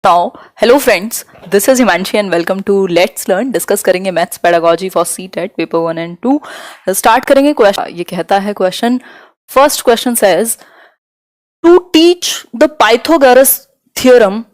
Now, hello friends, this is Himanshi and welcome to Let's Learn. Discuss करेंगे maths pedagogy for CTET paper 1 and 2. Start करेंगे question. ये कहता है question, first question says to teach the Pythagoras theorem,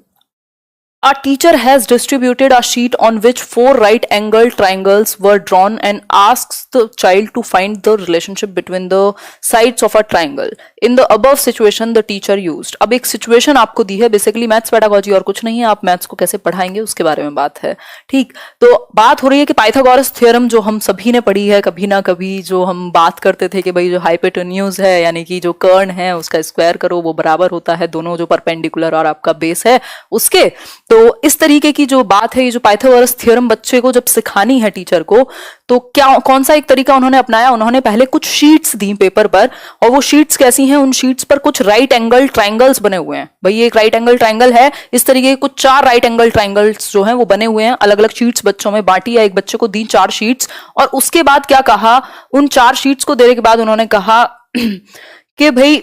a teacher has distributed a sheet on which 4 right angled triangles were drawn and asks the child to find the relationship between the sides of a triangle. In the above situation, the teacher used. अब एक situation आपको दी है, basically maths pedagogy और कुछ नहीं है, आप maths को कैसे पढ़ाएंगे उसके बारे में बात है. ठीक, तो बात हो रही है कि पाइथागोरस थ्योरम जो हम सभी ने पढ़ी है कभी ना कभी, जो हम बात करते थे कि भाई जो हाइपोटेन्यूज है यानी कि जो कर्ण है उसका स्क्वायर करो वो बराबर होता है दोनों जो परपेंडिकुलर और आपका बेस है उसके. तो इस तरीके की जो बात है, ये जो पाइथागोरस थ्योरम बच्चे को जब सिखानी है टीचर को, तो क्या कौन सा एक तरीका उन्होंने अपनाया. उन्होंने पहले कुछ शीट्स दी पेपर पर, और वो शीट्स कैसी हैं, उन शीट्स पर कुछ राइट एंगल ट्राइंगल्स बने हुए हैं. भाई एक राइट एंगल ट्राइंगल है, इस तरीके के कुछ 4 राइट एंगल ट्राइंगल्स जो हैं वो बने हुए हैं. अलग अलग शीट्स बच्चों में बांटी, या एक बच्चे को दी 4 शीट्स, और उसके बाद क्या कहा, उन 4 शीट्स को देने के बाद उन्होंने कहा कि भाई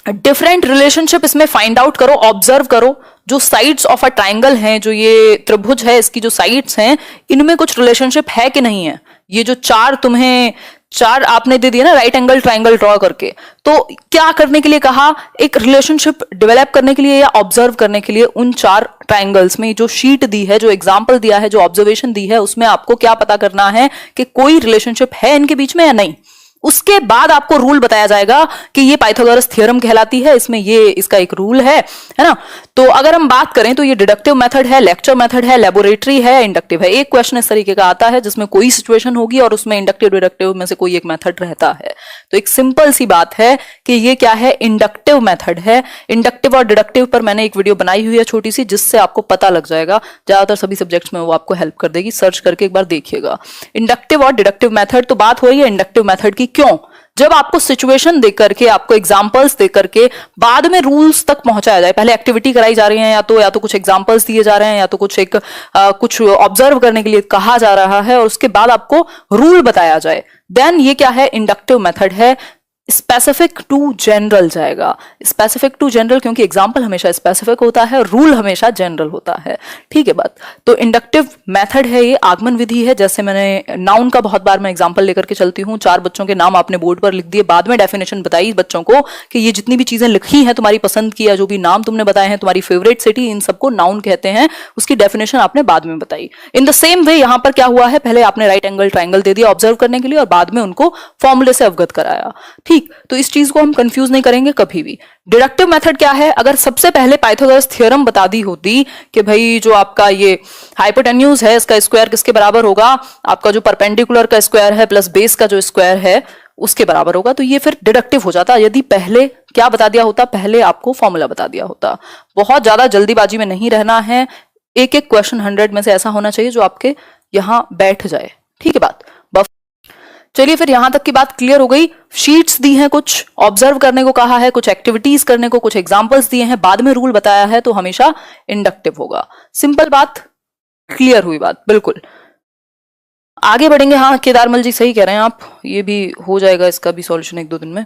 डिफरेंट रिलेशनशिप इसमें फाइंड आउट करो, ऑब्जर्व करो. जो साइड्स ऑफ अ ट्राइंगल हैं, जो ये त्रिभुज है इसकी जो साइड्स हैं, इनमें कुछ रिलेशनशिप है कि नहीं है. ये जो 4 आपने दे दिया ना राइट एंगल ट्राइंगल ड्रॉ करके, तो क्या करने के लिए कहा, एक रिलेशनशिप डेवलप करने के लिए या ऑब्जर्व करने के लिए उन 4 ट्राइंगल्स में जो शीट दी है, जो एग्जाम्पल दिया है, जो ऑब्जर्वेशन दी है, उसमें आपको क्या पता करना है कि कोई रिलेशनशिप है इनके बीच में या नहीं. उसके बाद आपको रूल बताया जाएगा कि ये पाइथागोरस थ्योरम कहलाती है, इसमें ये इसका एक रूल है ना. तो अगर हम बात करें तो ये डिडक्टिव मेथड है, लेक्चर मेथड है, लेबोरेटरी है, इंडक्टिव है. एक क्वेश्चन इस तरीके का आता है जिसमें कोई सिचुएशन होगी और उसमें इंडक्टिव डिडक्टिव में से कोई एक मेथड रहता है. तो एक सिंपल सी बात है कि ये क्या है, इंडक्टिव मेथड है. इंडक्टिव और डिडक्टिव पर मैंने एक वीडियो बनाई हुई है छोटी सी, जिससे आपको पता लग जाएगा. ज्यादातर सभी सब्जेक्ट्स में वो आपको हेल्प कर देगी, सर्च करके एक बार देखिएगा. इंडक्टिव और डिडक्टिव मेथड. तो बात हो रही है इंडक्टिव मेथड की. क्यों? जब आपको सिचुएशन देकर करके, आपको एग्जांपल्स देकर के बाद में रूल्स तक पहुंचाया जाए. पहले एक्टिविटी कराई जा रही है, या तो कुछ एग्जांपल्स दिए जा रहे हैं, या तो कुछ ऑब्जर्व करने के लिए कहा जा रहा है, और उसके बाद आपको रूल बताया जाए, देन ये क्या है, इंडक्टिव मेथड है. स्पेसिफिक टू जनरल जाएगा. स्पेसिफिक टू जनरल, क्योंकि एग्जाम्पल हमेशा स्पेसिफिक होता है, रूल हमेशा जनरल होता है. ठीक है बात. तो इंडक्टिव मेथड है, ये आगमन विधि है. जैसे मैंने नाउन का बहुत बार मैं एग्जाम्पल लेकर के चलती हूँ. 4 बच्चों के नाम आपने बोर्ड पर लिख दिए, बाद में डेफिनेशन बताई बच्चों को कि ये जितनी भी चीजें लिखी हैं तुम्हारी पसंद की, या जो भी नाम तुमने बताए हैं, तुम्हारी फेवरेट सिटी, इन सबको नाउन कहते हैं. उसकी डेफिनेशन आपने बाद में बताई. इन द सेम वे यहां पर क्या हुआ है, पहले आपने राइट एंगल ट्राइंगल दे दिया ऑब्जर्व करने के लिए, और बाद में उनको फॉर्मूले से अवगत कराया. ठीक, तो इस चीज को हम कंफ्यूज नहीं करेंगे कभी भी. डिडक्टिव मेथड क्या है, अगर सबसे पहले पाइथागोरस थ्योरम बता दी होती कि भाई जो आपका ये हाइपोटेन्यूज है इसका स्क्वायर किसके बराबर होगा, आपका जो परपेंडिकुलर का स्क्वायर है प्लस बेस का जो स्क्वायर है उसके बराबर होगा, तो ये फिर डिडक्टिव हो जाता. यदि पहले क्या बता दिया होता, पहले आपको फॉर्मूला बता दिया होता. बहुत ज्यादा जल्दीबाजी में नहीं रहना है. एक एक क्वेश्चन 100 में से ऐसा होना चाहिए जो आपके यहां बैठ जाए. ठीक है बात. चलिए फिर यहां तक की बात क्लियर हो गई. शीट्स दी हैं, कुछ ऑब्जर्व करने को कहा है, कुछ एक्टिविटीज करने को, कुछ एग्जांपल्स दिए हैं, बाद में रूल बताया है, तो हमेशा इंडक्टिव होगा. सिंपल बात, क्लियर हुई बात. बिल्कुल आगे बढ़ेंगे. हाँ केदारमल जी सही कह रहे हैं आप, ये भी हो जाएगा, इसका भी सॉल्यूशन 1-2 दिन में.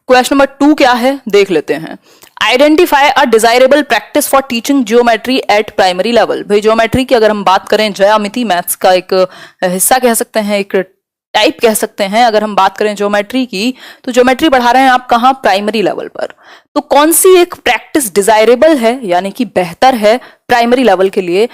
क्वेश्चन नंबर 2 क्या है देख लेते हैं. Identify a desirable practice for teaching geometry at primary level. भाई ज्योमेट्री की अगर हम बात करें, ज्यामिति मैथ्स का एक हिस्सा कह सकते हैं, एक टाइप कह सकते हैं. अगर हम बात करें ज्योमेट्री की, तो ज्योमेट्री पढ़ा रहे हैं आप कहां, प्राइमरी लेवल पर. तो कौन सी एक प्रैक्टिस डिजायरेबल है, यानी कि बेहतर है प्राइमरी लेवल के लिए,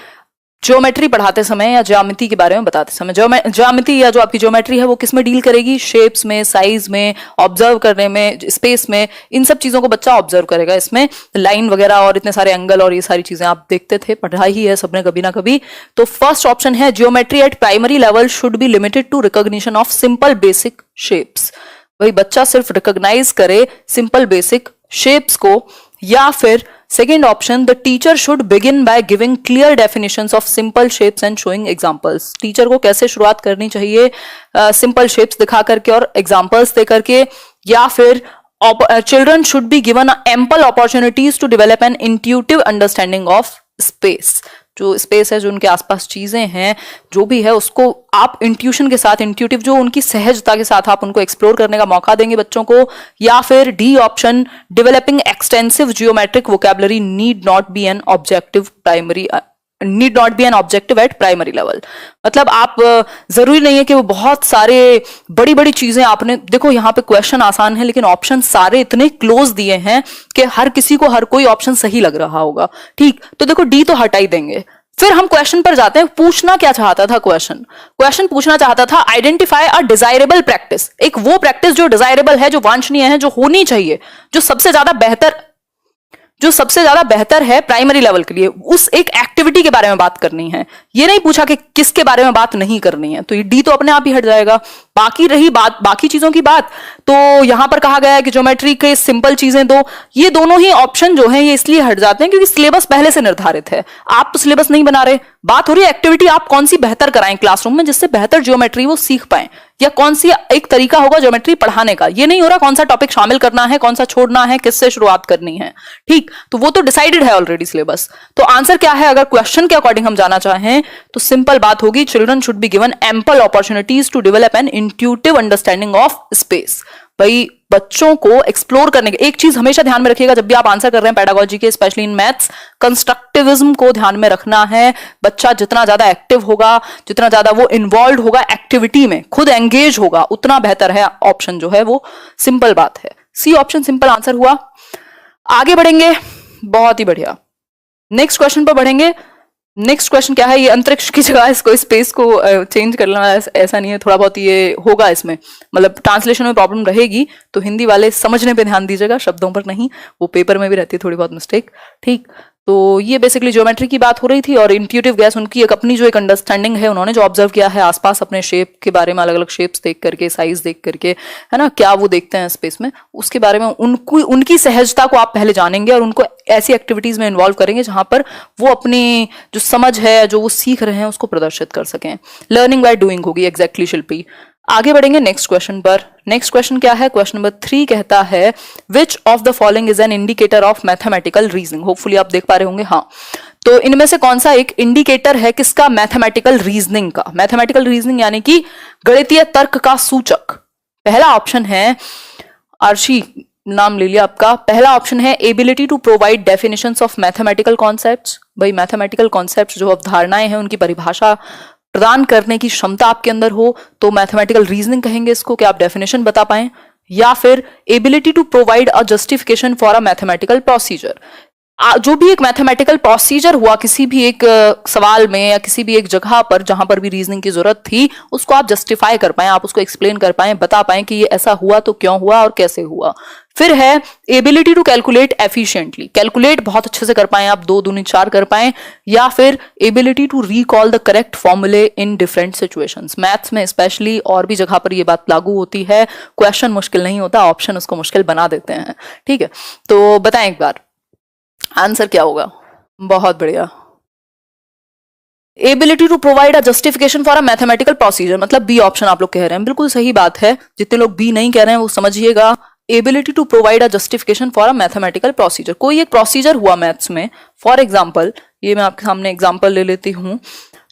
ज्योमेट्री पढ़ाते समय या ज्यामिति के बारे में बताते समय. ज्यामिति या जो आपकी ज्योमेट्री है वो किस में डील करेगी, शेप्स में, साइज में, ऑब्जर्व करने में, स्पेस में, इन सब चीजों को बच्चा ऑब्जर्व करेगा. इसमें लाइन वगैरह और इतने सारे एंगल और ये सारी चीजें आप देखते थे, पढ़ाई ही है सबने कभी ना कभी. तो फर्स्ट ऑप्शन है, geometry at primary level should be limited to recognition of simple basic shapes. वही बच्चा सिर्फ रिकॉग्नाइज करे सिंपल बेसिक शेप्स को. या फिर second option, the teacher should begin by giving clear definitions of simple shapes and showing examples. Teacher को कैसे शुरुआत करनी चाहिए, सिंपल शेप्स दिखा करके और एग्जांपल्स दे करके. या फिर children should be given ample opportunities to develop an intuitive understanding of space. जो स्पेस है, जो उनके आसपास चीजें हैं, जो भी है, उसको आप इंट्यूशन के साथ, इंट्यूटिव जो उनकी सहजता के साथ आप उनको एक्सप्लोर करने का मौका देंगे बच्चों को। या फिर D option, developing extensive geometric vocabulary need not be an objective eight primary level. मतलब आप जरूरी नहीं है कि वो बहुत सारे बड़ी बड़ी चीजें आपने, देखो यहाँ पे क्वेश्चन आसान है लेकिन ऑप्शन सारे इतने क्लोज दिए हैं कि हर किसी को हर कोई ऑप्शन सही लग रहा होगा। ठीक, तो देखो डी तो हटा ही देंगे। फिर हम क्वेश्चन पर जाते हैं। पूछना क्या चाहता था क्वेश्चन पूछना चाहता था आइडेंटिफाई अ डिजायरेबल प्रैक्टिस, एक वो प्रैक्टिस जो डिजायरेबल है, जो वांछनीय है, जो होनी चाहिए, जो सबसे ज्यादा बेहतर है प्राइमरी लेवल के लिए, उस एक एक्टिविटी के बारे में बात करनी है। ये नहीं पूछा कि किसके बारे में बात नहीं करनी है, तो ये डी तो अपने आप ही हट जाएगा। बाकी रही बात बाकी चीजों की बात, तो यहां पर कहा गया है कि ज्योमेट्री के सिंपल चीजें दो। ये दोनों ही ऑप्शन जो हैं ये इसलिए हट जाते हैं क्योंकि सिलेबस पहले से निर्धारित है। आप तो सिलेबस नहीं बना रहे, बात हो रही है एक्टिविटी आप कौन सी बेहतर कराएं क्लासरूम में जिससे बेहतर ज्योमेट्री वो सीख पाए, या कौन सी एक तरीका होगा ज्योमेट्री पढ़ाने का। ये नहीं हो रहा कौन सा टॉपिक शामिल करना है, कौन सा छोड़ना है, किससे शुरुआत करनी है। ठीक, तो वो तो डिसाइडेड है ऑलरेडी सिलेबस। तो आंसर क्या है, अगर क्वेश्चन के अकॉर्डिंग हम जाना चाहें तो सिंपल बात होगी, children should be given ample opportunities to develop an intuitive understanding of space. भाई बच्चों को एक्सप्लोर करने के, एक चीज हमेशा ध्यान में रखिएगा जब भी आप आंसर कर रहे हैं पेडागोजी के, स्पेशली इन मैथ्स, कंस्ट्रक्टिविज्म को ध्यान में रखना है। बच्चा जितना ज्यादा एक्टिव होगा, जितना ज्यादा वो इन्वॉल्व होगा एक्टिविटी में, खुद एंगेज होगा, उतना बेहतर है। ऑप्शन जो है वो सिंपल बात है, सी ऑप्शन सिंपल आंसर हुआ। आगे बढ़ेंगे, बहुत ही बढ़िया, नेक्स्ट क्वेश्चन पर बढ़ेंगे। नेक्स्ट क्वेश्चन क्या है, ये अंतरिक्ष की जगह इसको स्पेस को चेंज कर लेना, ऐसा नहीं है, थोड़ा बहुत ये होगा इसमें, मतलब ट्रांसलेशन में प्रॉब्लम रहेगी, तो हिंदी वाले समझने पे ध्यान दीजिएगा, शब्दों पर नहीं, वो पेपर में भी रहती है थोड़ी बहुत मिस्टेक। ठीक, तो ये बेसिकली ज्योमेट्री की बात हो रही थी और इंट्यूटिव गैस उनकी एक अपनी जो एक अंडरस्टैंडिंग है, उन्होंने जो ऑब्जर्व किया है आसपास अपने शेप के बारे में, अलग अलग शेप्स देख करके, साइज देख करके, है ना, क्या वो देखते हैं स्पेस में, उसके बारे में उनकी सहजता को आप पहले जानेंगे और उनको ऐसी एक्टिविटीज में इन्वॉल्व करेंगे जहां पर वो अपनी जो समझ है, जो वो सीख रहे हैं, उसको प्रदर्शित कर सकें। लर्निंग बाय डूइंग होगी एग्जैक्टली शिल्पी। आगे बढ़ेंगे नेक्स्ट क्वेश्चन पर। नेक्स्ट क्वेश्चन क्या है, क्वेश्चन नंबर 3 कहता है which of the following is an indicator of mathematical reasoning. Hopefully आप देख पा रहे होंगे। हाँ, तो इनमें से कौन सा एक इंडिकेटर है किसका, मैथमेटिकल रीजनिंग का। मैथमेटिकल रीजनिंग यानी कि गणितीय तर्क का सूचक। पहला ऑप्शन है, आर्शी नाम ले लिया आपका, पहला ऑप्शन है ability to provide definitions of mathematical concepts. भाई मैथमेटिकल कॉन्सेप्ट्स जो अवधारणाएं हैं उनकी परिभाषा प्रदान करने की क्षमता आपके अंदर हो तो मैथमेटिकल रीजनिंग कहेंगे इसको, कि आप डेफिनेशन बता पाएं। या फिर ability to provide a justification for a mathematical procedure. जो भी एक मैथमेटिकल प्रोसीजर हुआ किसी भी एक सवाल में या किसी भी एक जगह पर जहां पर भी रीजनिंग की जरूरत थी, उसको आप जस्टिफाई कर पाए, आप उसको एक्सप्लेन कर पाए, बता पाए कि ये ऐसा हुआ तो क्यों हुआ और कैसे हुआ। फिर है ability to calculate efficiently, calculate बहुत अच्छे से कर पाए आप, 2 दूनी 4 कर पाए। या फिर ability to recall the correct formulae in different situations. Maths में स्पेशली और भी जगह पर ये बात लागू होती है, क्वेश्चन मुश्किल नहीं होता, ऑप्शन उसको मुश्किल बना देते हैं। ठीक है, तो बताएं एक बार आंसर क्या होगा। बहुत बढ़िया, ability to provide a justification for a mathematical procedure, मतलब बी ऑप्शन आप लोग कह रहे हैं, बिल्कुल सही बात है। जितने लोग बी नहीं कह रहे हैं वो समझिएगा, ability to provide a justification for a mathematical procedure. कोई एक प्रोसीजर हुआ मैथ्स में, फॉर एग्जाम्पल, ये मैं आपके सामने एग्जाम्पल ले लेती हूँ,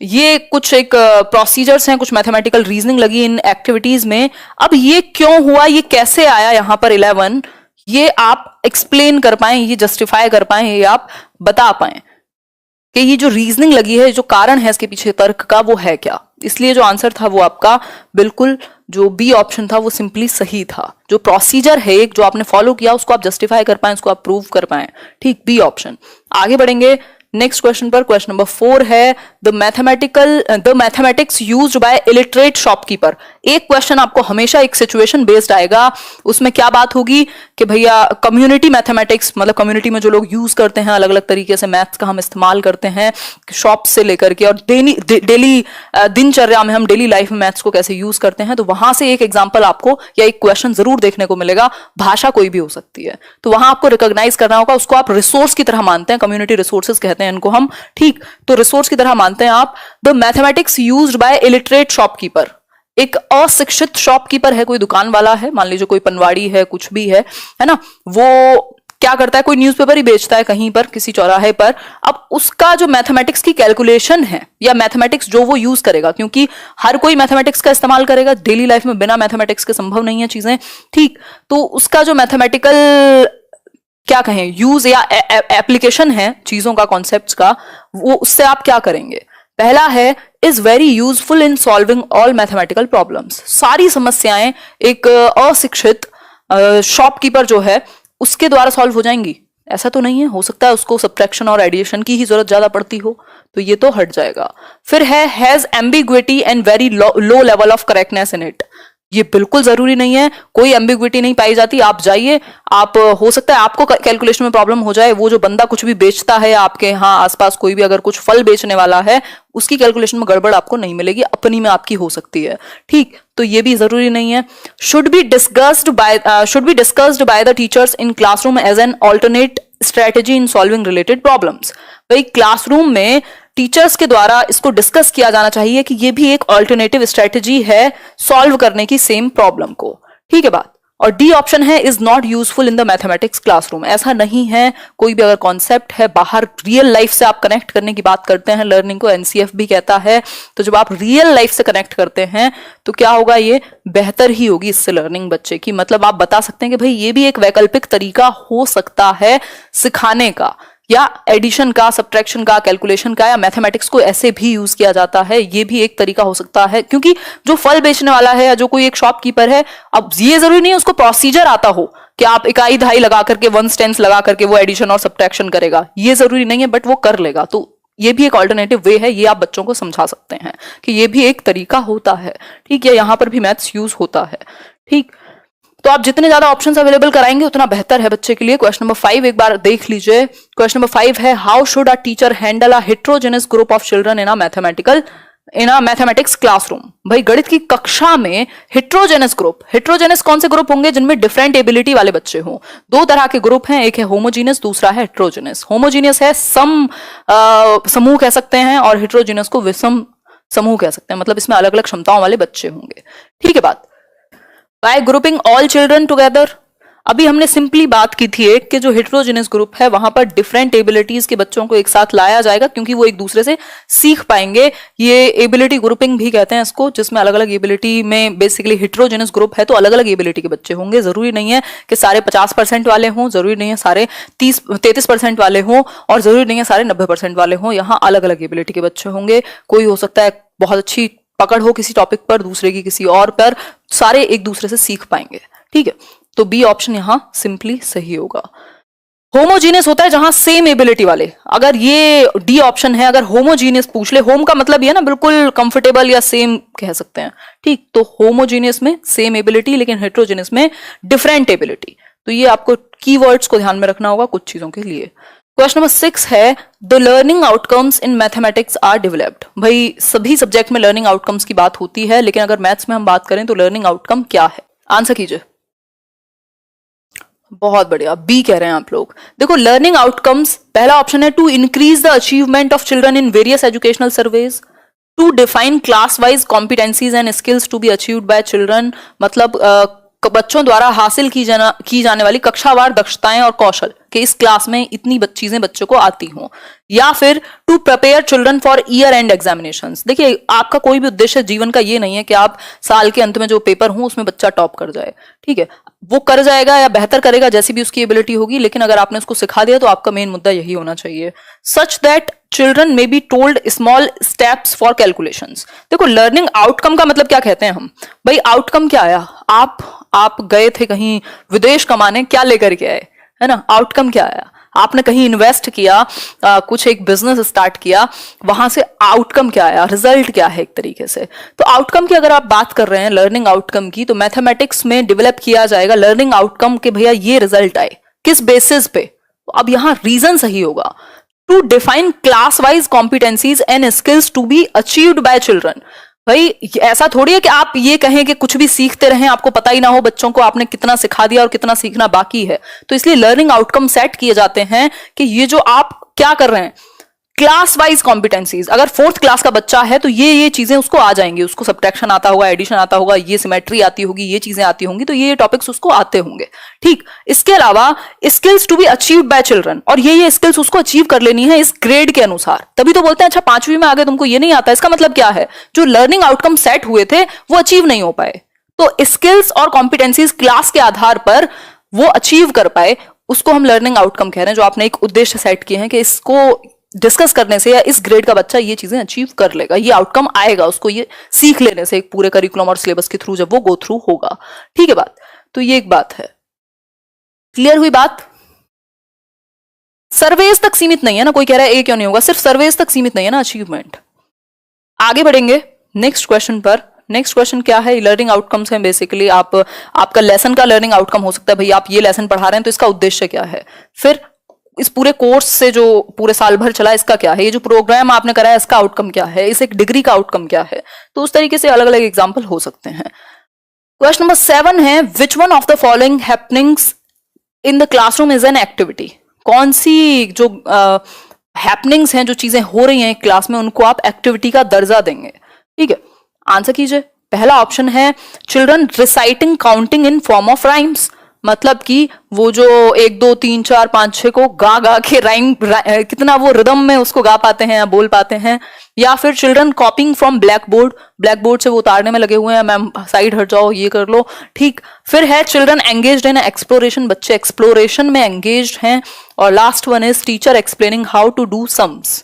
ये कुछ एक प्रोसीजर्स हैं, कुछ मैथमेटिकल रीजनिंग लगी इन एक्टिविटीज में। अब ये क्यों हुआ, ये कैसे आया यहाँ पर 11, ये आप एक्सप्लेन कर पाए, ये जस्टिफाई कर पाए, ये आप बता पाए कि ये जो रीजनिंग लगी है, जो कारण है इसके पीछे तर्क का, वो है क्या। इसलिए जो आंसर था वो आपका बिल्कुल, जो बी ऑप्शन था वो सिंपली सही था। जो प्रोसीजर है एक जो आपने फॉलो किया उसको आप जस्टिफाई कर पाए, उसको आप प्रूव कर पाए। ठीक, बी ऑप्शन। आगे बढ़ेंगे नेक्स्ट क्वेश्चन पर। क्वेश्चन नंबर 4 है the mathematics used by illiterate shopkeeper. एक क्वेश्चन आपको हमेशा एक सिचुएशन बेस्ड आएगा, उसमें क्या बात होगी कि भैया कम्युनिटी मैथमेटिक्स, मतलब कम्युनिटी में जो लोग यूज करते हैं अलग अलग तरीके से मैथ्स का हम इस्तेमाल करते हैं, शॉप से लेकर के और डेली दिनचर्या में हम डेली लाइफ में मैथ्स को कैसे यूज करते हैं, तो वहां से एक एग्जाम्पल आपको या एक क्वेश्चन जरूर देखने को मिलेगा। भाषा कोई भी हो सकती है, तो वहां आपको रिकॉग्नाइज करना होगा, उसको आप रिसोर्स की तरह मानते हैं, कम्युनिटी रिसोर्सेज कहते हैं इनको हम। ठीक, तो रिसोर्स की तरह मानते हैं आप। The mathematics used by illiterate shopkeeper, एक अशिक्षित शॉपकीपर है, कोई दुकान वाला है, मान लीजिए कोई पनवाड़ी है, कुछ भी है ना, वो क्या करता है, कोई न्यूज़पेपर ही बेचता है कहीं पर किसी चौराहे पर, अब उसका जो मैथमेटिक्स की कैलकुलेशन है या मैथमेटिक्स जो वो यूज करेगा, क्योंकि हर कोई मैथमेटिक्स का इस्तेमाल करेगा डेली लाइफ में, बिना मैथमेटिक्स के संभव नहीं है चीजें, ठीक। तो उसका जो मैथमेटिकल क्या कहें यूज या एप्लीकेशन है चीजों का, कॉन्सेप्ट्स का, वो उससे आप क्या करेंगे। पहला है is very useful in solving all mathematical problems. सारी समस्याएं एक अशिक्षित शॉपकीपर जो है उसके द्वारा सॉल्व हो जाएंगी, ऐसा तो नहीं है, हो सकता है उसको सब्ट्रैक्शन और एडिशन की ही जरूरत ज्यादा पड़ती हो, तो ये तो हट जाएगा। फिर है has ambiguity and very low level of correctness in it. ये बिल्कुल जरूरी नहीं है, कोई एम्बिग्विटी नहीं पाई जाती। आप जाइए, आप हो सकता है आपको कैलकुलेशन में प्रॉब्लम हो जाए, वो जो बंदा कुछ भी बेचता है आपके यहाँ आसपास, कोई भी अगर कुछ फल बेचने वाला है, उसकी कैलकुलेशन में गड़बड़ आपको नहीं मिलेगी, अपनी में आपकी हो सकती है, ठीक। तो ये भी जरूरी नहीं है। Should be discussed by the teachers in classroom as an alternate strategy in solving related problems. भाई क्लासरूम में टीचर्स के द्वारा इसको डिस्कस किया जाना चाहिए कि ये भी एक ऑल्टरनेटिव स्ट्रेटेजी है सॉल्व करने की सेम प्रॉब्लम को, ठीक है बात। और डी ऑप्शन है is not useful in the mathematics classroom. ऐसा नहीं है, कोई भी अगर कॉन्सेप्ट है बाहर रियल लाइफ से आप कनेक्ट करने की बात करते हैं, लर्निंग को एनसीएफ भी कहता है, तो जब आप रियल लाइफ से कनेक्ट करते हैं तो क्या होगा, ये बेहतर ही होगी इससे लर्निंग बच्चे की। मतलब आप बता सकते हैं कि भाई ये भी एक वैकल्पिक तरीका हो सकता है सिखाने का, या एडिशन का, सब्ट्रैक्शन का, कैलकुलेशन का, या मैथमेटिक्स को ऐसे भी यूज किया जाता है, ये भी एक तरीका हो सकता है। क्योंकि जो फल बेचने वाला है या जो कोई एक शॉपकीपर है, अब ये जरूरी नहीं है उसको प्रोसीजर आता हो कि आप इकाई दहाई लगा करके, वन टेंस लगा करके वो एडिशन और सब्ट्रैक्शन करेगा, ये जरूरी नहीं है, बट वो कर लेगा। तो ये भी एक ऑल्टरनेटिव वे है, ये आप बच्चों को समझा सकते हैं कि ये भी एक तरीका होता है, ठीक है। यहाँ पर भी मैथ्स यूज होता है, ठीक। तो आप जितने ज्यादा ऑप्शंस अवेलेबल कराएंगे उतना बेहतर है बच्चे के लिए। क्वेश्चन नंबर 5 एक बार देख लीजिए। क्वेश्चन नंबर 5 है how should a teacher handle a heterogeneous group of children in a mathematics classroom. भाई गणित की कक्षा में हेट्रोजेनस ग्रुप, हेट्रोजेनस कौन से ग्रुप होंगे, जिनमें डिफरेंट एबिलिटी वाले बच्चे हों। दो तरह के ग्रुप हैं, एक है होमोजीनियस, दूसरा है हेट्रोजेनस। होमोजीनियस है सम समूह कह सकते हैं, और हेट्रोजेनस को विषम समूह कह सकते हैं, मतलब इसमें अलग अलग क्षमताओं वाले बच्चे होंगे, ठीक है बात। Bye grouping all children together, अभी हमने सिंपली बात की थी एक कि जो हेट्रोजेनस ग्रुप है वहां पर डिफरेंट एबिलिटीज के बच्चों को एक साथ लाया जाएगा, क्योंकि वो एक दूसरे से सीख पाएंगे। ये एबिलिटी ग्रुपिंग भी कहते हैं इसको, जिसमें अलग अलग एबिलिटी में बेसिकली हेट्रोजेनस ग्रुप है तो अलग अलग एबिलिटी के बच्चे होंगे। जरूरी नहीं है कि सारे 50% वाले हों, जरूरी नहीं है सारे 33% वाले हों, और जरूरी नहीं है सारे 90% वाले हों। यहाँ अलग अलग एबिलिटी के बच्चे होंगे। कोई हो सकता है बहुत अच्छी पकड़ हो किसी टॉपिक पर, दूसरे की किसी और पर, सारे एक दूसरे से सीख पाएंगे, ठीक है। तो बी ऑप्शन यहां सिंपली सही होगा। होमोजीनियस होता है जहां सेम एबिलिटी वाले, अगर ये डी ऑप्शन है, अगर होमोजीनियस पूछ ले, होम का मतलब ये ना बिल्कुल कंफर्टेबल या सेम कह सकते हैं, ठीक। तो होमोजीनियस में सेम एबिलिटी, लेकिन हेट्रोजीनियस में डिफरेंट एबिलिटी। तो ये आपको कीवर्ड्स को ध्यान में रखना होगा कुछ चीजों के लिए। क्वेश्चन नंबर 6 है the learning outcomes in mathematics are developed. भाई सभी सब्जेक्ट में लर्निंग आउटकम्स की बात होती है, लेकिन अगर मैथ्स में हम बात करें तो लर्निंग आउटकम क्या है, आंसर कीजिए। बहुत बढ़िया, बी कह रहे हैं आप लोग। देखो लर्निंग आउटकम्स, पहला ऑप्शन है to increase the achievement of children in various educational surveys, to define class wise competencies and skills to be achieved by children, मतलब बच्चों द्वारा हासिल की जाने वाली कक्षावार दक्षताएं और कौशल कि इस क्लास में इतनी चीजें बच्चों को आती हों। या फिर to prepare children for year end examinations. देखिए आपका कोई भी उद्देश्य जीवन का ये नहीं है कि आप साल के अंत में जो पेपर हो उसमें बच्चा टॉप कर जाए, ठीक है। वो कर जाएगा या बेहतर करेगा जैसी भी उसकी एबिलिटी होगी, लेकिन अगर आपने उसको सिखा दिया तो आपका मेन मुद्दा यही होना चाहिए। Such that children may be told small steps for calculations. देखो लर्निंग आउटकम का मतलब क्या कहते हैं हम, भाई आउटकम क्या आया, आप गए थे कहीं विदेश कमाने, क्या लेकर के आए, है ना। आउटकम क्या आया, आपने कहीं इन्वेस्ट किया, कुछ एक बिजनेस स्टार्ट किया, वहां से आउटकम क्या आया, रिजल्ट क्या है एक तरीके से। तो आउटकम की अगर आप बात कर रहे हैं लर्निंग आउटकम की, तो मैथमेटिक्स में डेवलप किया जाएगा लर्निंग आउटकम के भैया ये रिजल्ट आए, किस बेसिस पे। तो अब यहां रीजन सही होगा, to define class wise competencies and skills to be achieved by children. भाई ऐसा थोड़ी है कि आप ये कहें कि कुछ भी सीखते रहें, आपको पता ही ना हो बच्चों को आपने कितना सिखा दिया और कितना सीखना बाकी है। तो इसलिए लर्निंग आउटकम सेट किए जाते हैं कि ये जो आप क्या कर रहे हैं, क्लास वाइज कॉम्पिटेंसीज, अगर फोर्थ क्लास का बच्चा है तो ये चीजें उसको आ जाएंगी, उसको सब्ट्रैक्शन आता होगा, एडिशन आता होगा, ये सिमेट्री आती होगी, ये चीजें आती होंगी, तो ये टॉपिक्स उसको आते होंगे। ठीक, इसके अलावा skills to be achieved by children, और ये स्किल्स उसको अचीव कर लेनी है इस ग्रेड के अनुसार। तभी तो बोलते हैं अच्छा 5वीं में आगे तुमको ये नहीं आता, इसका मतलब क्या है, जो लर्निंग आउटकम सेट हुए थे वो अचीव नहीं हो पाए। तो स्किल्स और कॉम्पिटेंसीज क्लास के आधार पर वो अचीव कर पाए, उसको हम लर्निंग आउटकम कह रहे हैं, जो आपने एक उद्देश्य सेट किए हैं कि इसको डिस्कस करने से या इस ग्रेड का बच्चा ये चीजें अचीव कर लेगा, ये आउटकम आएगा उसको, ये सीख लेने से एक पूरे करिकुलम और सिलेबस के थ्रू जब वो गो थ्रू होगा। ठीक है बात, तो ये एक बात है, क्लियर हुई बात। सर्वेज तक सीमित नहीं है ना, कोई कह रहा है ए क्यों नहीं होगा, सिर्फ सर्वेज तक सीमित नहीं है ना अचीवमेंट। आगे बढ़ेंगे नेक्स्ट क्वेश्चन पर। नेक्स्ट क्वेश्चन क्या है, लर्निंग आउटकम्स हैं बेसिकली। आपका लेसन का लर्निंग आउटकम हो सकता है, भाई आप ये लेसन पढ़ा रहे हैं तो इसका उद्देश्य क्या है, फिर इस पूरे कोर्स से जो पूरे साल भर चला इसका क्या है, ये जो प्रोग्राम आपने कराया इसका आउटकम क्या है, इस एक डिग्री का आउटकम क्या है। तो उस तरीके से अलग अलग एग्जाम्पल हो सकते हैं। क्वेश्चन नंबर 7 है, विच one of the following happenings in the classroom is an activity. कौन सी जो हैपनिंग्स हैं, जो चीजें हो रही हैं क्लास में, उनको आप एक्टिविटी का दर्जा देंगे। ठीक है, आंसर कीजिए। पहला ऑप्शन है children reciting counting in form of rhymes, मतलब कि वो जो 1 2 3 4 5 6 को गा गा के राइम कितना वो रिदम में उसको गा पाते हैं या बोल पाते हैं। या फिर चिल्ड्रन कॉपिंग फ्रॉम ब्लैक बोर्ड से वो उतारने में लगे हुए हैं, मैम साइड हट जाओ, ये कर लो। ठीक, फिर है चिल्ड्रन एंगेज्ड इन एक्सप्लोरेशन, बच्चे एक्सप्लोरेशन में एंगेज्ड हैं। और last one is teacher explaining how to do sums.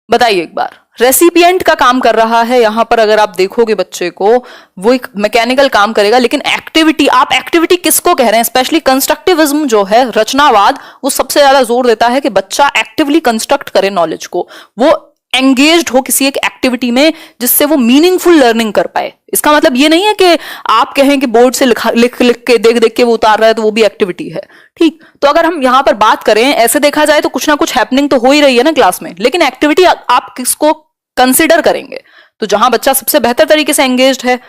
बताइए एक बार, रेसिपिएंट का काम कर रहा है यहां पर, अगर आप देखोगे बच्चे को वो एक मैकेनिकल काम करेगा, लेकिन एक्टिविटी, आप एक्टिविटी किसको कह रहे हैं, स्पेशली कंस्ट्रक्टिविज्म जो है, रचनावाद, वो सबसे ज्यादा जोर देता है कि बच्चा एक्टिवली कंस्ट्रक्ट करे नॉलेज को, वो एंगेज्ड हो किसी एक एक्टिविटी में जिससे वो मीनिंगफुल लर्निंग कर पाए। इसका मतलब ये नहीं है कि आप कहें कि बोर्ड से लिख लिख के देख देख के वो उतार रहा है तो वो भी एक्टिविटी है। ठीक, तो अगर हम यहां पर बात करें, ऐसे देखा जाए तो कुछ ना कुछ हैपनिंग तो हो ही रही है ना क्लास में, लेकिन एक्टिविटी आप किसको कंसिडर करेंगे। तो जहां बच्चा सबसे बेहतर तरीके से एंगेज्ड है,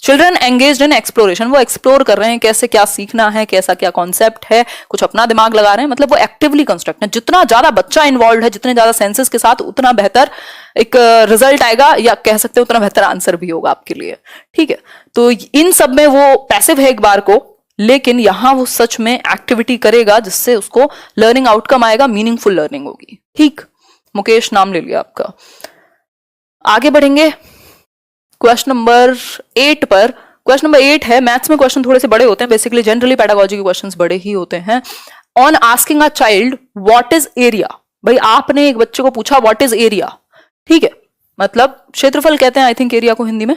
चिल्ड्रन एंगेज्ड इन एक्सप्लोरेशन, वो एक्सप्लोर कर रहे हैं कैसे क्या सीखना है, कैसा क्या कॉन्सेप्ट है, कुछ अपना दिमाग लगा रहे हैं, मतलब वो एक्टिवली कंस्ट्रक्ट है। जितना ज्यादा बच्चा इन्वॉल्व है, जितने ज्यादा सेंसेस के साथ, उतना बेहतर एक रिजल्ट आएगा, या कह सकते हैं उतना बेहतर आंसर भी होगा आपके लिए। ठीक है, तो इन सब में वो पैसिव है एक बार को, लेकिन यहां वो सच में एक्टिविटी करेगा जिससे उसको लर्निंग आउटकम आएगा, मीनिंगफुल लर्निंग होगी। ठीक, मुकेश नाम ले लिया आपका। आगे बढ़ेंगे क्वेश्चन नंबर 8 पर। क्वेश्चन नंबर 8 है, मैथ्स में क्वेश्चन थोड़े से बड़े होते हैं, बेसिकली जनरली पेडागोजी के क्वेश्चंस बड़े ही होते हैं। On asking a child what is area, भाई आपने एक बच्चे को पूछा व्हाट इज एरिया, ठीक है, मतलब क्षेत्रफल कहते हैं आई थिंक एरिया को हिंदी में।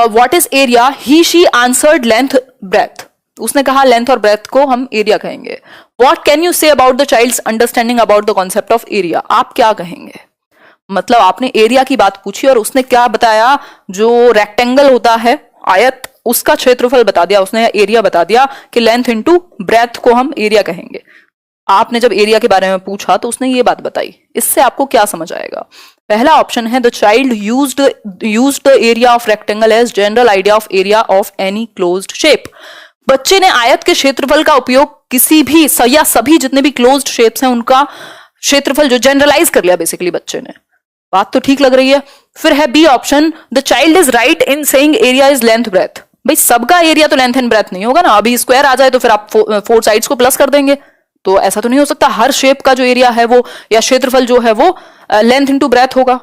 What is area, he she answered length breadth, उसने कहा लेंथ और ब्रेथ को हम एरिया कहेंगे। What can you say about the child's understanding about the concept of area, आप क्या कहेंगे। मतलब आपने एरिया की बात पूछी और उसने क्या बताया, जो रेक्टेंगल होता है आयत, उसका क्षेत्रफल बता दिया उसने, एरिया बता दिया कि लेंथ इनटू ब्रेथ को हम एरिया कहेंगे। आपने जब एरिया के बारे में पूछा तो उसने ये बात बताई, इससे आपको क्या समझ आएगा। पहला ऑप्शन है the child used the area of rectangle as general idea of area of any closed shape, बच्चे ने आयत के क्षेत्रफल का उपयोग किसी भी या सभी जितने भी क्लोज्ड शेप्स हैं उनका क्षेत्रफल जो जनरलाइज कर लिया बेसिकली बच्चे ने। बात तो ठीक लग रही है। फिर है B option, the child is right in saying area is length breadth, भाई सबका एरिया तो लेंथ एंड ब्रेथ नहीं होगा ना, अभी स्क्वायर आ जाए तो फिर आप 4 साइड्स को प्लस कर देंगे, तो ऐसा तो नहीं हो सकता, हर शेप का जो एरिया है वो या क्षेत्रफल जो है वो लेंथ इनटू ब्रेथ होगा।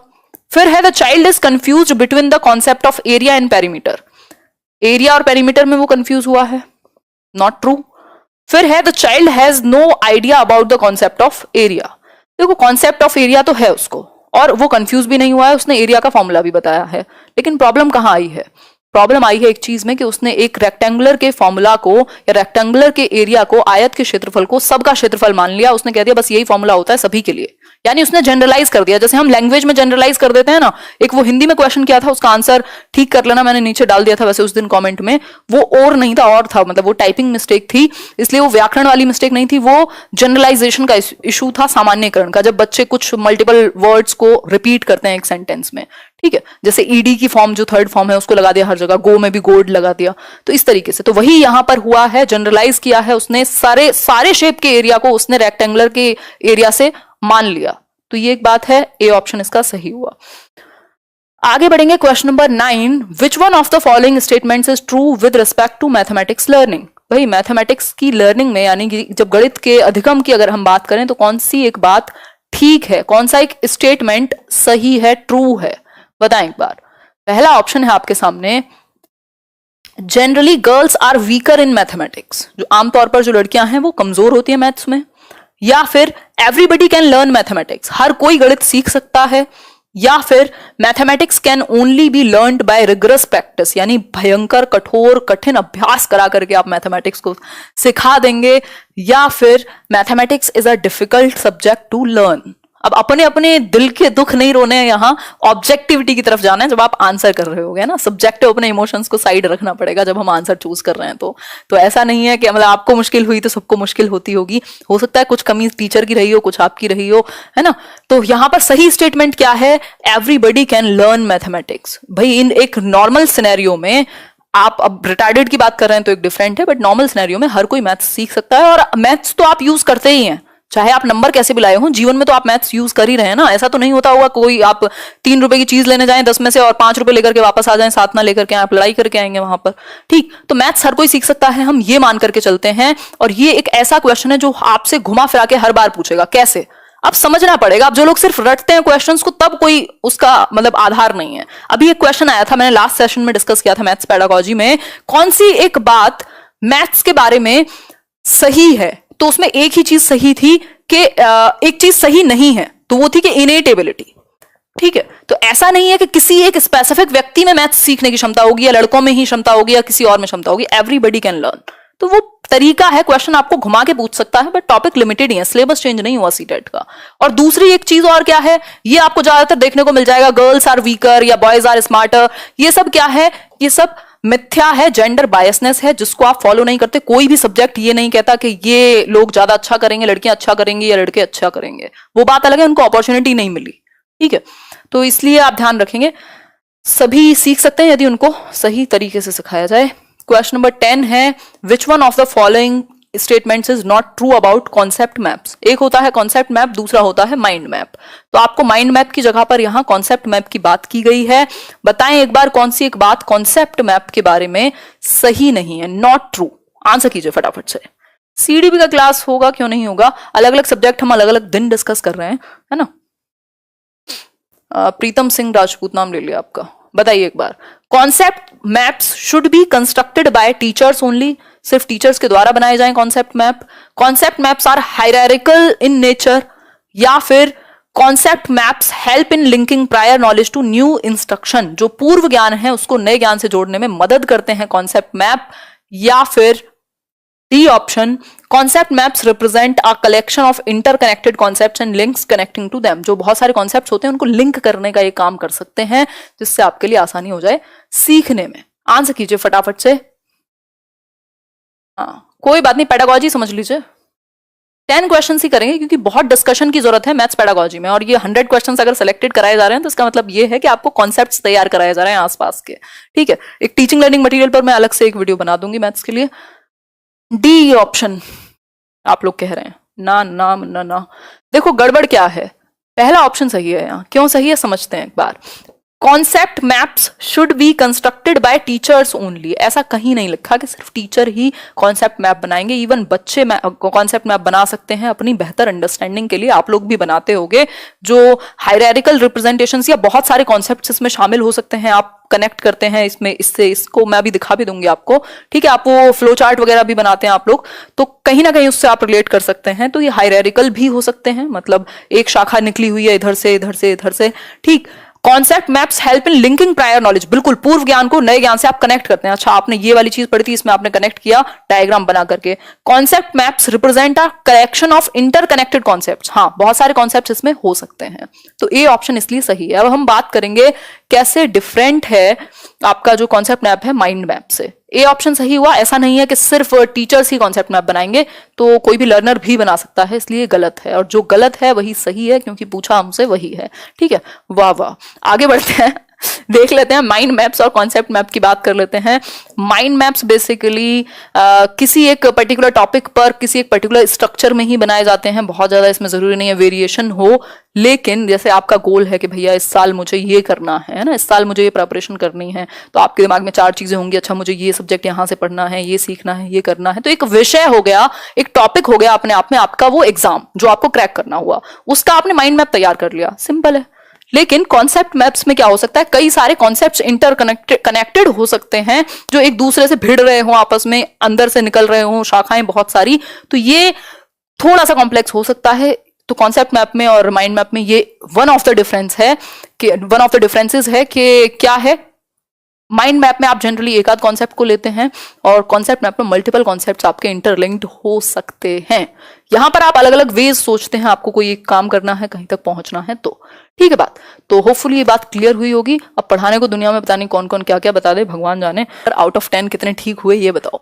फिर है the child is confused between the concept of area and perimeter, area और पेरीमीटर में वो कंफ्यूज हुआ है, नॉट ट्रू। फिर है the child has no idea about the concept of area, देखो कॉन्सेप्ट ऑफ एरिया तो है उसको और वो कंफ्यूज भी नहीं हुआ है, उसने एरिया का फॉर्मूला भी बताया है, लेकिन प्रॉब्लम कहां आई है, प्रॉब्लम आई है एक चीज में कि उसने एक रेक्टेंगुलर के फॉर्मूला को या रेक्टेंगुलर के एरिया को, आयत के क्षेत्रफल को सबका क्षेत्रफल मान लिया, उसने कह दिया बस यही फॉर्मूला होता है सभी के लिए, यानी उसने जनरलाइज कर दिया, जैसे हम लैंग्वेज में जनरलाइज कर देते हैं ना। एक वो हिंदी में क्वेश्चन किया था, उसका आंसर ठीक कर लेना, मैंने नीचे डाल दिया था वैसे उस दिन कमेंट में, वो और नहीं था और था, मतलब वो टाइपिंग मिस्टेक थी, इसलिए वो व्याकरण वाली मिस्टेक नहीं थी, वो जनरलाइजेशन का इशू था, सामान्यकरण का, जब बच्चे कुछ मल्टीपल वर्ड्स को रिपीट करते हैं एक सेंटेंस में, ठीक है, जैसे ईडी की फॉर्म जो थर्ड फॉर्म है उसको लगा दिया हर जगह, गो में भी गोड लगा दिया, तो इस तरीके से, तो वही यहां पर हुआ है, जनरलाइज किया है उसने, सारे शेप के एरिया को उसने रेक्टेंगुलर के एरिया से मान लिया, तो ये एक बात है, ए ऑप्शन इसका सही हुआ। आगे बढ़ेंगे question number 9, which one of the following statements is true with respect to mathematics learning. भाई मैथमेटिक्स की लर्निंग में यानी कि जब गणित के अधिगम की अगर हम बात करें तो कौन सी एक बात ठीक है, कौन सा एक स्टेटमेंट सही है, ट्रू है, बताएं एक बार। पहला ऑप्शन है आपके सामने, generally girls are weaker in mathematics, जो आमतौर पर जो लड़कियां हैं वो कमजोर होती है मैथ्स में। या फिर एवरीबडी कैन लर्न मैथमेटिक्स, हर कोई गणित सीख सकता है। या फिर mathematics can only be learned by rigorous practice, यानी भयंकर कठोर कठिन अभ्यास करा करके आप मैथमेटिक्स को सिखा देंगे। या फिर mathematics is a difficult subject to learn. अब अपने अपने दिल के दुख नहीं रोने हैं, यहाँ ऑब्जेक्टिविटी की तरफ जाना है जब आप आंसर कर रहे होगे ना। सब्जेक्टिव अपने इमोशंस को साइड रखना पड़ेगा जब हम आंसर चूज कर रहे हैं। तो ऐसा नहीं है कि मतलब आपको मुश्किल हुई तो सबको मुश्किल होती होगी, हो सकता है कुछ कमी टीचर की रही हो, कुछ आपकी रही हो, है ना। तो यहाँ पर सही स्टेटमेंट क्या है, एवरीबडी कैन लर्न मैथमेटिक्स। भाई इन एक नॉर्मल सिनेरियो में, आप अब रिटार्डेड की बात कर रहे हैं तो एक डिफरेंट है, बट नॉर्मल सिनेरियो में हर कोई मैथ्स सीख सकता है। और मैथ्स तो आप यूज करते ही हैं, चाहे आप नंबर कैसे भी लाए हो, जीवन में तो आप मैथ्स यूज कर ही रहे हैं ना। ऐसा तो नहीं होता होगा कोई आप 3 रुपए की चीज लेने जाएं 10 में से और 5 रुपए लेकर के वापस आ जाएं, 7 ना लेकर के आप लड़ाई करके आएंगे वहां पर। ठीक, तो मैथ्स हर कोई सीख सकता है, हम ये मान करके चलते हैं। और ये एक ऐसा क्वेश्चन है जो आपसे घुमा फिरा के हर बार पूछेगा, कैसे, अब समझना पड़ेगा। अब जो लोग सिर्फ रटते हैं क्वेश्चंस को, तब कोई उसका मतलब आधार नहीं है। अभी एक क्वेश्चन आया था, मैंने लास्ट सेशन में डिस्कस किया था मैथ्स पेडागोजी में, कौन सी एक बात मैथ्स के बारे में सही है, तो उसमें एक ही चीज सही थी कि एक चीज सही नहीं है, तो वो थी कि इनेट एबिलिटी। ठीक है, तो ऐसा नहीं है कि किसी एक स्पेसिफिक व्यक्ति में मैथ्स सीखने की क्षमता होगी, या लड़कों में ही क्षमता होगी, या किसी और में क्षमता होगी। एवरीबडी कैन लर्न, तो वो तरीका है, क्वेश्चन आपको घुमा के पूछ सकता है, बट टॉपिक लिमिटेड ही है, सिलेबस चेंज नहीं हुआ सीटेट का। और दूसरी एक चीज और क्या है, ये आपको ज्यादातर देखने को मिल जाएगा, गर्ल्स आर वीकर या बॉयज आर स्मार्टर। ये सब क्या है, ये सब मिथ्या है, जेंडर बायसनेस है, जिसको आप फॉलो नहीं करते। कोई भी सब्जेक्ट ये नहीं कहता कि ये लोग ज्यादा अच्छा करेंगे, लड़कियां अच्छा करेंगी या लड़के अच्छा करेंगे, वो बात अलग है, उनको अपॉर्चुनिटी नहीं मिली। ठीक है, तो इसलिए आप ध्यान रखेंगे, सभी सीख सकते हैं यदि उनको सही तरीके से सिखाया जाए। क्वेश्चन नंबर 10 है, विच one of the following statements is not true about concept maps. एक होता है कॉन्सेप्ट मैप, दूसरा होता है माइंड मैप। तो आपको माइंड मैप की जगह पर यहां कॉन्सेप्ट मैप की बात की गई है। बताएं एक बार कौन सी एक बात कॉन्सेप्ट मैप के बारे में सही नहीं है, नॉट ट्रू। आंसर कीजिए फटाफट से। सीडीपी का क्लास होगा, क्यों नहीं होगा, अलग अलग सब्जेक्ट हम अलग अलग दिन डिस्कस कर रहे हैं, है ना। प्रीतम सिंह राजपूत नाम ले लिया आपका, बताइए एक बार, concept maps should be constructed by teachers only, सिर्फ टीचर्स के द्वारा बनाए जाएं concept map. Concept maps are hierarchical in nature, या फिर concept maps help in linking prior knowledge to new instruction, जो पूर्व ज्ञान है उसको नए ज्ञान से जोड़ने में मदद करते हैं कॉन्सेप्ट मैप। या फिर D option, concept maps represent a collection of interconnected concepts and links connecting to them, जो बहुत सारे कॉन्सेप्ट्स होते हैं उनको लिंक करने का ये काम कर सकते हैं, जिससे आपके लिए आसानी हो जाए सीखने में। आंसर कीजिए फटाफट से। हाँ, कोई बात नहीं, पेडागोजी समझ लीजिए, 10 क्वेश्चन ही करेंगे क्योंकि बहुत डिस्कशन की जरूरत है मैथ्स पेडागोजी में। और ये 100 क्वेश्चन अगर सेलेक्टेड कराए जा रहे हैं तो इसका मतलब ये है कि आपको कॉन्सेप्ट्स तैयार कराए जा रहे हैं आसपास के। ठीक है, एक टीचिंग लर्निंग मटेरियल पर मैं अलग से एक वीडियो बना दूंगी मैथ्स के लिए। डी ऑप्शन आप लोग कह रहे हैं, ना ना ना ना, देखो गड़बड़ क्या है, पहला ऑप्शन सही है। यहाँ क्यों सही है समझते हैं एक बार। Concept maps should be constructed by teachers only, ऐसा कहीं नहीं लिखा कि सिर्फ टीचर ही कॉन्सेप्ट मैप बनाएंगे। इवन बच्चे कॉन्सेप्ट मैप बना सकते हैं अपनी बेहतर अंडरस्टैंडिंग के लिए। आप लोग भी बनाते होंगे, जो हायरार्किकल रिप्रेजेंटेशंस या बहुत सारे कॉन्सेप्ट्स इसमें शामिल हो सकते हैं, आप कनेक्ट करते हैं इसमें, इससे इसको मैं अभी दिखा भी दूंगी आपको। ठीक है, आप वो फ्लो चार्ट वगैरह भी बनाते हैं आप लोग, तो कहीं ना कहीं उससे आप रिलेट कर सकते हैं। तो ये हायरार्किकल भी हो सकते हैं, मतलब एक शाखा निकली हुई है इधर से इधर से इधर से। ठीक, concept maps help in linking prior knowledge, बिल्कुल पूर्व ज्ञान को नए ज्ञान से आप कनेक्ट करते हैं। अच्छा, आपने ये वाली चीज पढ़ी थी, इसमें आपने कनेक्ट किया डायग्राम बना करके। Concept maps represent a collection of interconnected concepts, हाँ बहुत सारे कॉन्सेप्ट्स इसमें हो सकते हैं, तो ए ऑप्शन इसलिए सही है। अब हम बात करेंगे कैसे डिफरेंट है आपका जो कॉन्सेप्ट मैप है माइंड मैप से। ए ऑप्शन सही हुआ, ऐसा नहीं है कि सिर्फ टीचर्स ही कॉन्सेप्ट मैप बनाएंगे, तो कोई भी लर्नर भी बना सकता है, इसलिए गलत है। और जो गलत है वही सही है, क्योंकि पूछा हमसे वही है। ठीक है, वाह वाह, आगे बढ़ते हैं। देख लेते हैं माइंड मैप्स और कॉन्सेप्ट मैप की बात कर लेते हैं। माइंड मैप्स बेसिकली किसी एक पर्टिकुलर टॉपिक पर किसी एक पर्टिकुलर स्ट्रक्चर में ही बनाए जाते हैं, बहुत ज्यादा इसमें जरूरी नहीं है वेरिएशन हो, लेकिन जैसे आपका गोल है कि भैया इस साल मुझे ये करना है ना, इस साल मुझे ये प्रिपरेशन करनी है, तो आपके दिमाग में 4 चीजें होंगी, अच्छा मुझे ये सब्जेक्ट यहाँ से पढ़ना है, ये सीखना है, ये करना है, तो एक विषय हो गया, एक टॉपिक हो गया अपने आप में आपका वो एग्जाम जो आपको क्रैक करना हुआ, उसका आपने माइंड मैप तैयार कर लिया, सिंपल है। लेकिन कॉन्सेप्ट मैप्स में क्या हो सकता है, कई सारे कॉन्सेप्ट्स कनेक्टेड हो सकते हैं जो एक दूसरे से भिड़ रहे हो, आपस में अंदर से निकल रहे हो, शाखाएं बहुत सारी, तो ये थोड़ा सा कॉम्प्लेक्स हो सकता है। तो कॉन्सेप्ट मैप में और माइंड मैप में ये वन ऑफ द डिफरेंसेस है कि क्या है, माइंड मैप में आप जनरली एक आध कॉन्सेप्ट को लेते हैं और कॉन्सेप्ट मैप में मल्टीपल कॉन्सेप्ट्स आपके इंटरलिंक्ड हो सकते हैं। यहां पर आप अलग अलग वेज सोचते हैं, आपको कोई एक काम करना है, कहीं तक पहुंचना है, तो ठीक है बात। तो होपफुली ये बात क्लियर हुई होगी। अब पढ़ाने को दुनिया में पता नहीं कौन कौन क्या क्या बता दे, भगवान जाने। आउट ऑफ 10 कितने ठीक हुए ये बताओ।